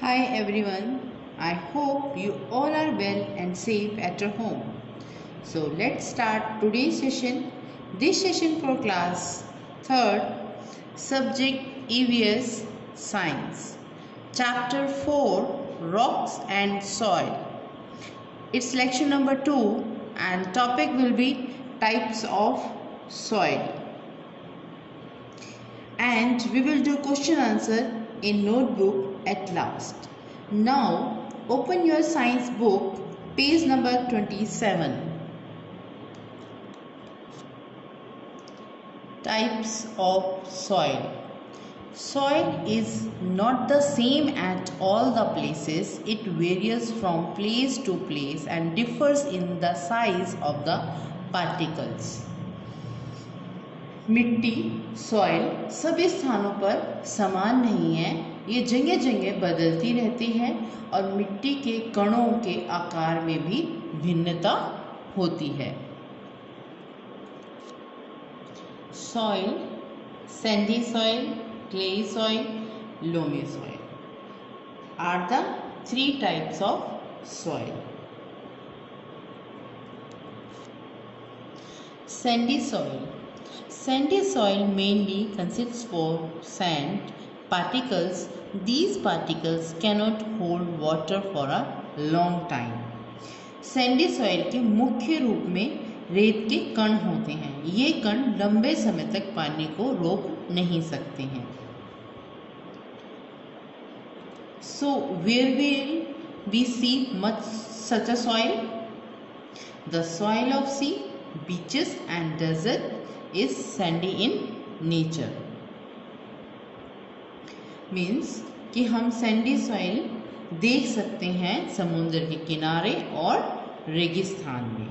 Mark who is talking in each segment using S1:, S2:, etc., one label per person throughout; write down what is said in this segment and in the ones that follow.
S1: Hi everyone, I hope you all are well and safe at your home. So let's start today's session. This session for class 3rd, subject EVS Science. Chapter 4, Rocks and Soil. It's lecture number 2 and topic will be types of soil. And we will do question answer in notebook at last. Now open your science book, page number 27. Types of soil. Soil is not the same at all the places. It varies from place to place and differs in the size of the particles. मिट्टी soil सभी स्थानों पर समान नहीं है, ये जगह जगह बदलती रहती है और मिट्टी के कणों के आकार में भी भिन्नता होती है. Soil, sandy soil, clayey soil, loamy soil are the 3 types of soil. Sandy soil. Sandy soil mainly consists of sand particles. These particles cannot hold water for a long time. Sandy soil के मुख्य रूप में रेत के कण होते हैं. ये कण लंबे समय तक पानी को रोक नहीं सकते हैं. So where will we see much such a soil? The soil of sea, beaches and desert is sandy in nature. Means कि हम सैंडी सॉइल देख सकते हैं समुद्र के किनारे और रेगिस्तान में.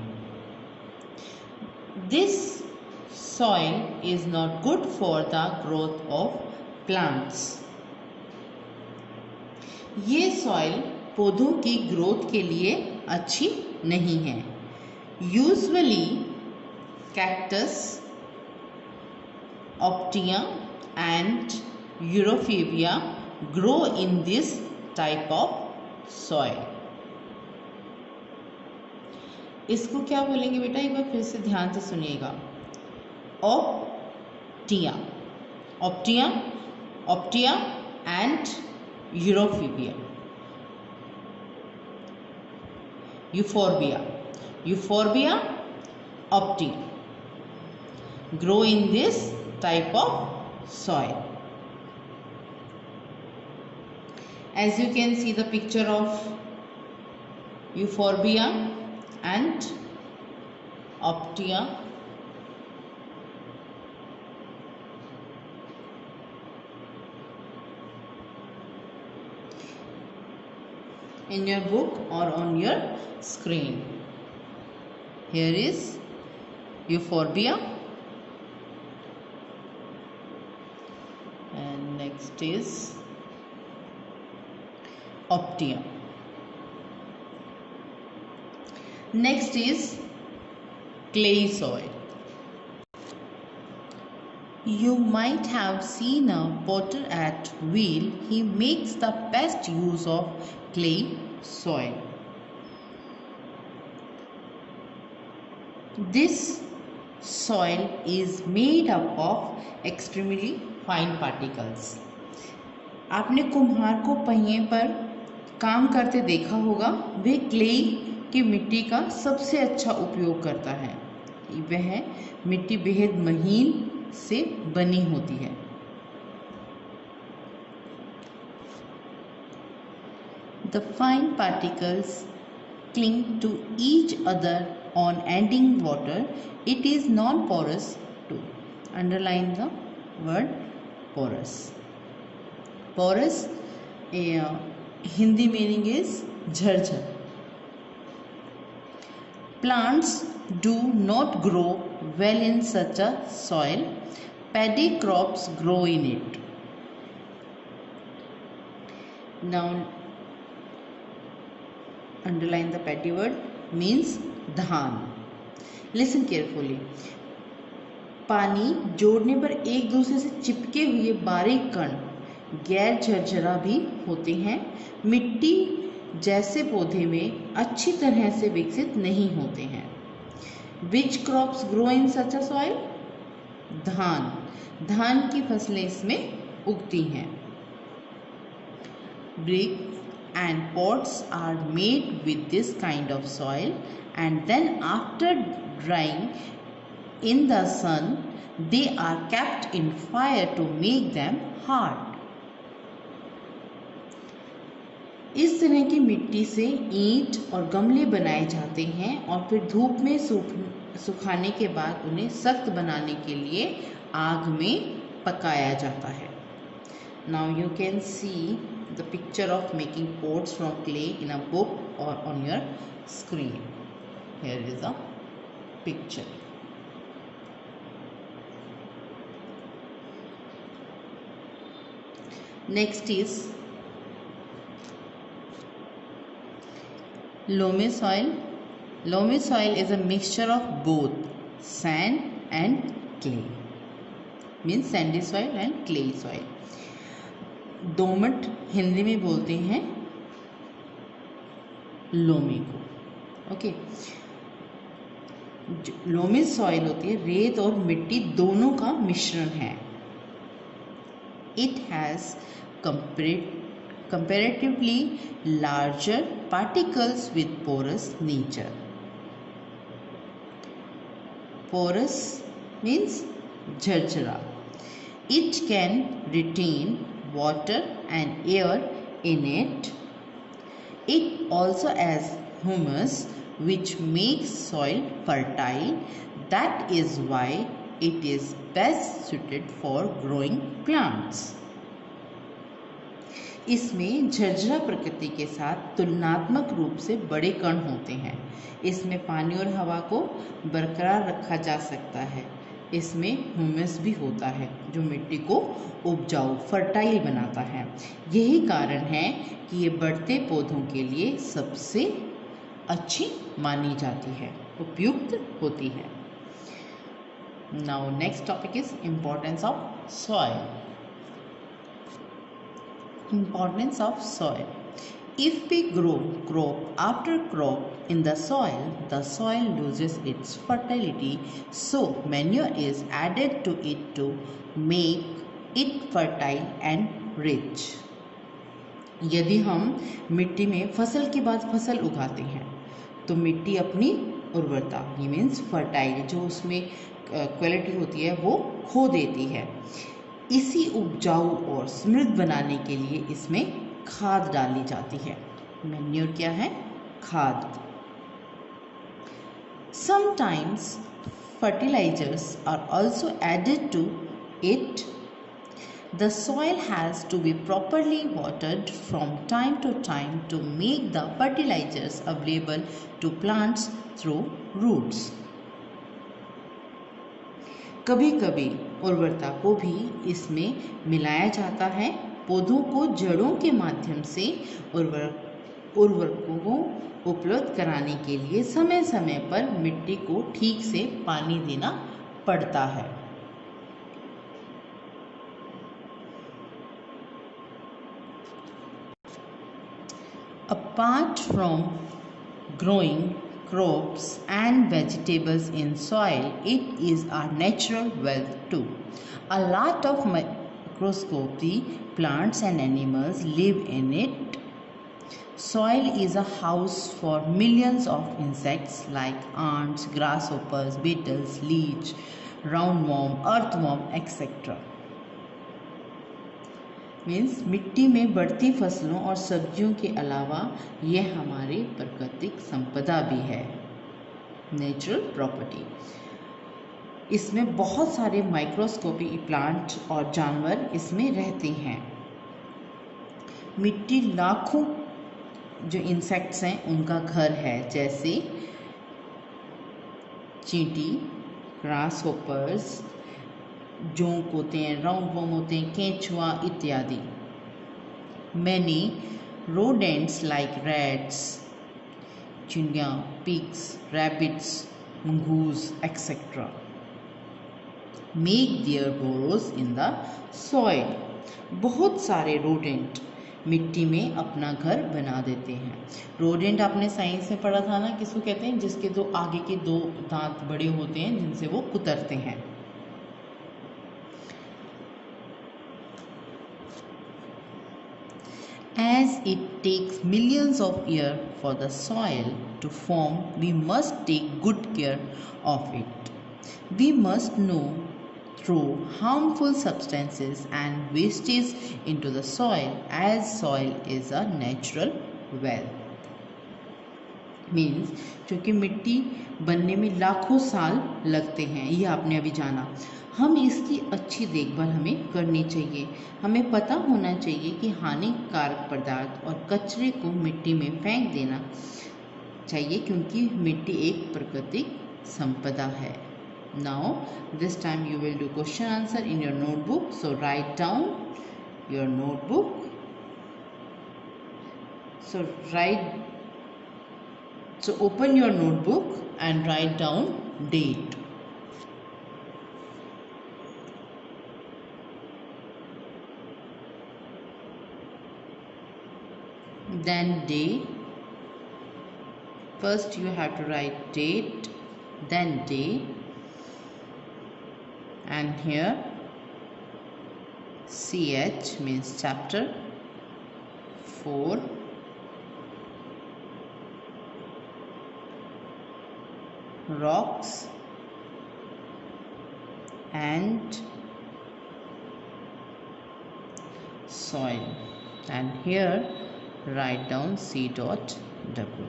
S1: This soil is not good for the growth of plants. ये सॉइल पौधों की ग्रोथ के लिए अच्छी नहीं है. Usually cactus, Optia and Europhebia grow in this type of soil. इसको क्या बोलेंगे बेटा, एक बार फिर से ध्यान से सुनिएगा. Optia, Optia, Optia and Europhebia. Euphorbia, Euphorbia, Optia grow in this type of soil. As you can see the picture of Euphorbia and Optia. In your book or on your screen. Here is Euphorbia. Next is Optia. Next is clay soil. You might have seen a potter at wheel. He makes the best use of clay soil. This soil is made up of extremely fine particles. आपने कुम्हार को पहिए पर काम करते देखा होगा. वह क्लेई की मिट्टी का सबसे अच्छा उपयोग करता है. वह मिट्टी बेहद महीन से बनी होती है. The fine particles cling to each other on ending water. It is non-porous too. Underline the word porous. Porous Hindi meaning is झरझर. Plants do not grow well in such a soil. Paddy crops grow in it. Now underline the paddy word means धान. Listen carefully. पानी जोड़ने पर एक दूसरे से चिपके हुए बारीक कण गैर झरझरा भी होते हैं। मिट्टी जैसे पौधे में अच्छी तरह से विकसित नहीं होते हैं। Which crops grow in such a soil? धान की फसलें इसमें उगती हैं। Bricks and pots are made with this kind of soil, and then after drying in the sun they are kept in fire to make them hard. इस तरह की मिट्टी से ईंट और गमले बनाए जाते हैं और फिर धूप में सुखाने के बाद उन्हें सख्त बनाने के लिए आग में पकाया जाता है। Now you can see the picture of making pots from clay in a book or on your screen. Here is a picture. Next is loamy soil. Loamy soil is a mixture of both sand and clay. Means sandy soil and clay soil. दोमट हिंदी में बोलते हैं loamy को। Okay, loamy soil होती है रेत और मिट्टी दोनों का मिश्रण है। It has comparatively larger particles with porous nature. Porous means झरझरा. It can retain water and air in it. It also has humus which makes soil fertile. That is why it is best suited for growing plants. इसमें झरझरा प्रकृति के साथ तुलनात्मक रूप से बड़े कण होते हैं। इसमें पानी और हवा को बरकरार रखा जा सकता है। इसमें ह्यूमस भी होता है जो मिट्टी को उपजाऊ फर्टाइल बनाता है। यही कारण है कि ये बढ़ते पौधों के लिए सबसे अच्छी मानी जाती है, उपयुक्त होती है। Now next topic is importance of soil. Importance of soil. If we grow crop after crop in the soil loses its fertility, so manure is added to it to make it fertile and rich. यदि हम मिट्टी में फसल के बाद फसल उगाते हैं तो मिट्टी अपनी उर्वरता मीन्स फर्टाइल जो उसमें क्वालिटी होती है वो खो देती है। इसी उपजाऊ और समृद्ध बनाने के लिए इसमें खाद डाली जाती है। मैन्योर क्या है? खाद। Sometimes fertilizers are also added to it. The soil has to be properly watered from time to time to make the fertilizers available to plants through roots. कभी कभी उर्वरता को भी इसमें मिलाया जाता है। पौधों को जड़ों के माध्यम से उर्वरकों को उपलब्ध कराने के लिए समय समय पर मिट्टी को ठीक से पानी देना पड़ता है। Apart from growing crops and vegetables in soil, it is our natural wealth too. A lot of microscopic plants and animals live in it. Soil is a house for millions of insects like ants, grasshoppers, beetles, leech, roundworm, earthworm, etc. Means मिट्टी में बढ़ती फसलों और सब्जियों के अलावा यह हमारी प्राकृतिक संपदा भी है, नेचुरल प्रॉपर्टी। इसमें बहुत सारे माइक्रोस्कोपिक प्लांट और जानवर इसमें रहते हैं। मिट्टी लाखों जो इंसेक्ट्स हैं उनका घर है, जैसे चींटी, ग्रास होपर्स, जोंक होते हैं, राउंड वर्म होते हैं, केंचुआ इत्यादि। मैनी rodents like rats, चिड़िया, pigs, rabbits, mongoose, etc. make their burrows in the soil. बहुत सारे रोडेंट मिट्टी में अपना घर बना देते हैं। रोडेंट आपने साइंस में पढ़ा था ना, किसको कहते हैं? जिसके दो आगे के दो दांत बड़े होते हैं जिनसे वो कुतरते हैं। As it takes millions of years for the soil to form, we must take good care of it. We must know throw harmful substances and wastage into the soil, as soil is a natural well. Means क्योंकि मिट्टी बनने में लाखों साल लगते हैं, ये आपने अभी जाना। हम इसकी अच्छी देखभाल हमें करनी चाहिए। हमें पता होना चाहिए कि हानिकारक पदार्थ और कचरे को मिट्टी में फेंक देना चाहिए, क्योंकि मिट्टी एक प्राकृतिक संपदा है। Now this time you will do question answer in your notebook, so write down your notebook. So open your notebook and write down date. Then day. First you have to write date, then day, and here CH means chapter 4. Rocks and soil, and here write down C.W.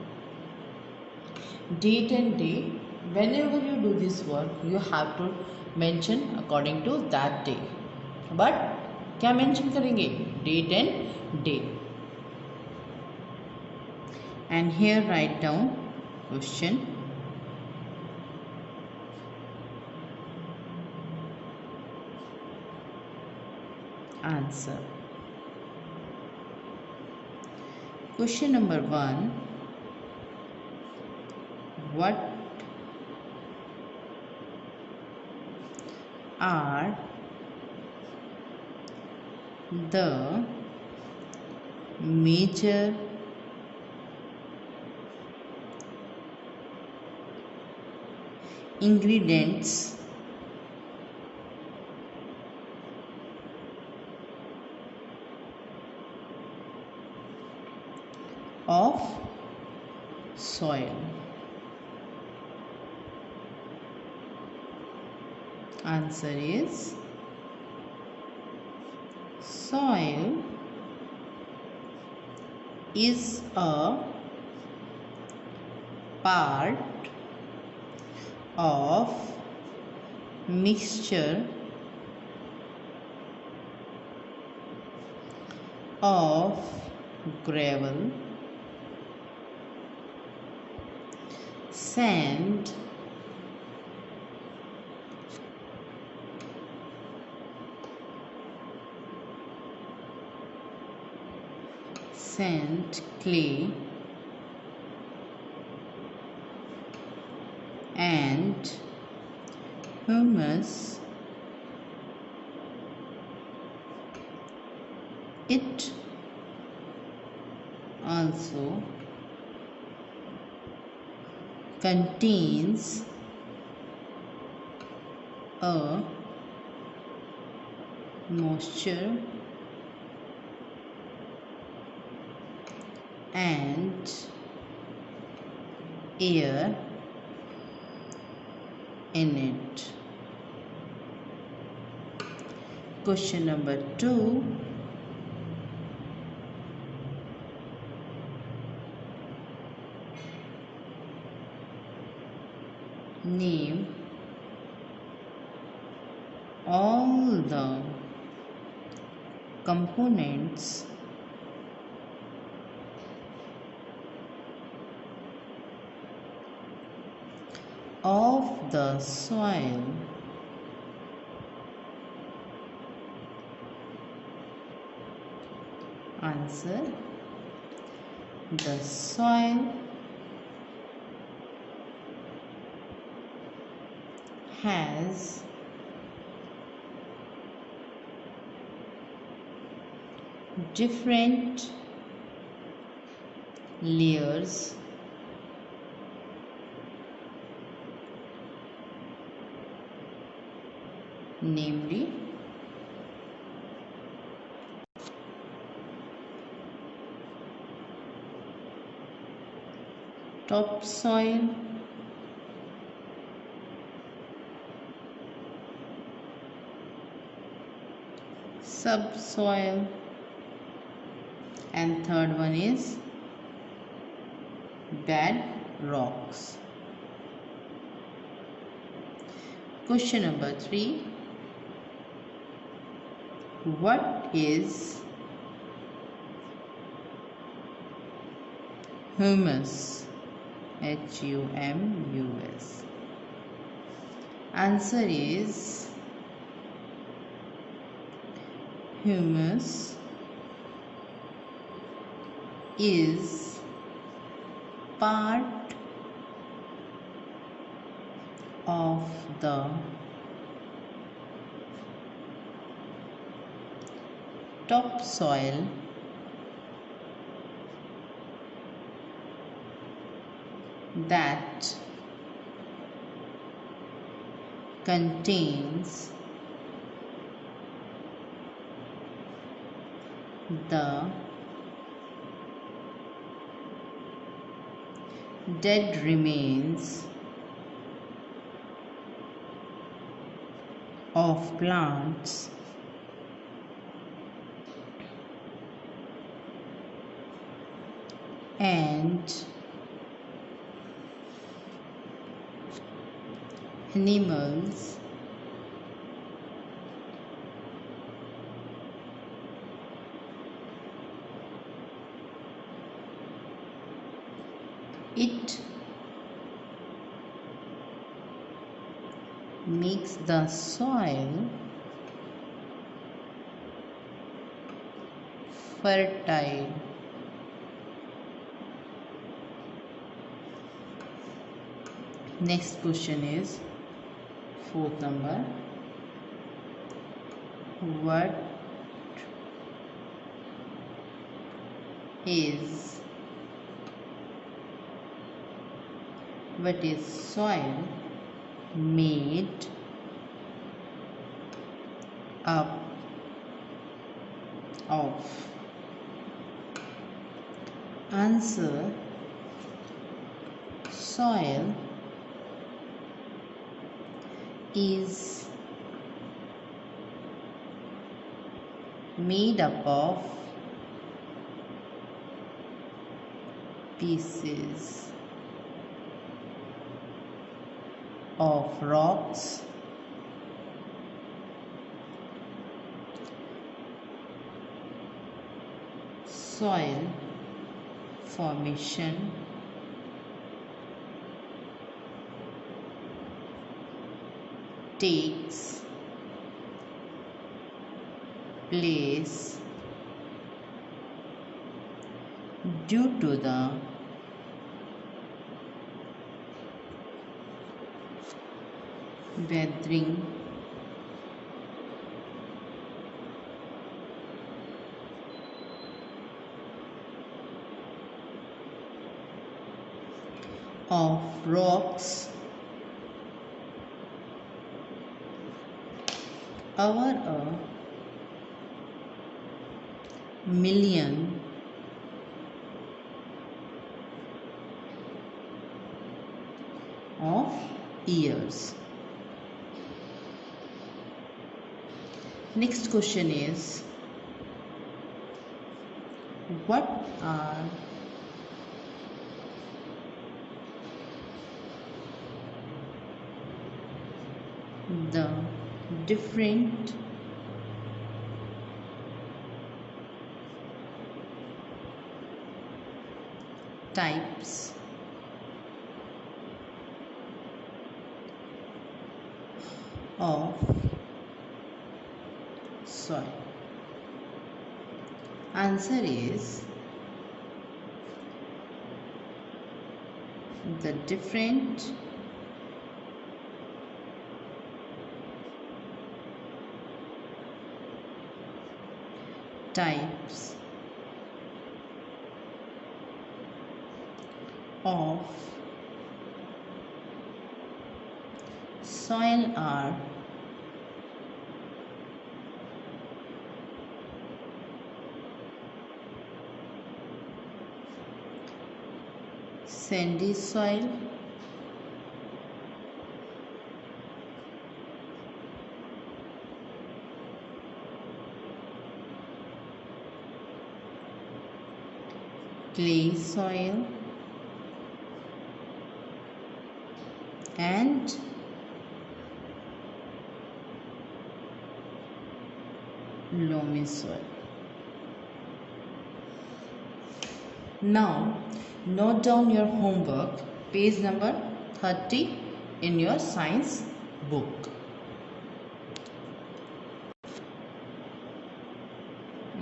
S1: Date and day. Whenever you do this work, you have to mention according to that day. But क्या mention करेंगे? Date and day. And here write down question. Answer. Question number 1. What are the major ingredients of soil? Answer is soil is a part of mixture of gravel, sand, clay, and humus. It also contains a moisture and air in it. Question number 2. Name all the components of the soil Answer. The soil has different layers namely topsoil, subsoil, and third one is bed rocks. Question number 3. What is humus? Humus. Answer is humus is part of the topsoil that contains the dead remains of plants and animals it makes the soil fertile. Next question is fourth number. What is soil made up of? Answer: soil is made up of pieces of rocks, soil formation, takes place due to the weathering of rocks over a million of years. Next question is, what are the different types of soil? Answer is the different types of soil are sandy soil, clay soil, and loamy soil. Now note down your homework, page number 30 in your science book.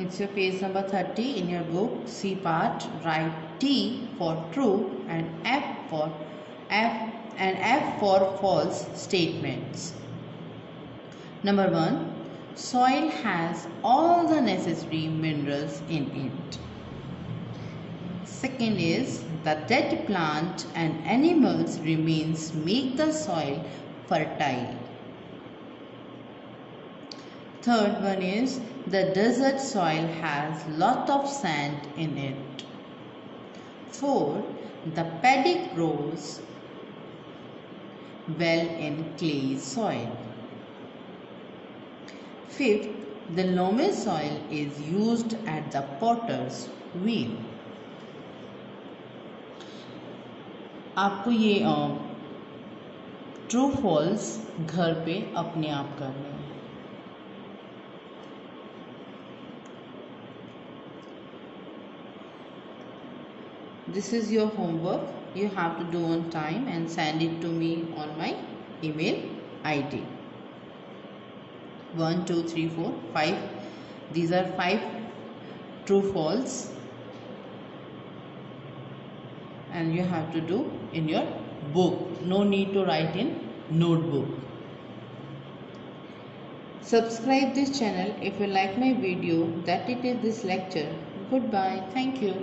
S1: It's your page number 30 in your book. C part, write T for true and F for false statements. Number 1. Soil has all the necessary minerals in it. Second is, the dead plant and animals remains make the soil fertile. Third one is, the desert soil has lot of sand in it. 4. The paddy grows well in clay soil. 5th, the loamy soil is used at the potter's wheel. आपको ये true false घर पे अपने आप करना है. This is your homework. You have to do on time and send it to me on my email ID. 1, 2, 3, 4, 5. These are 5 true false. And you have to do in your book. No need to write in notebook. Subscribe this channel if you like my video. That it is this lecture. Goodbye. Thank you.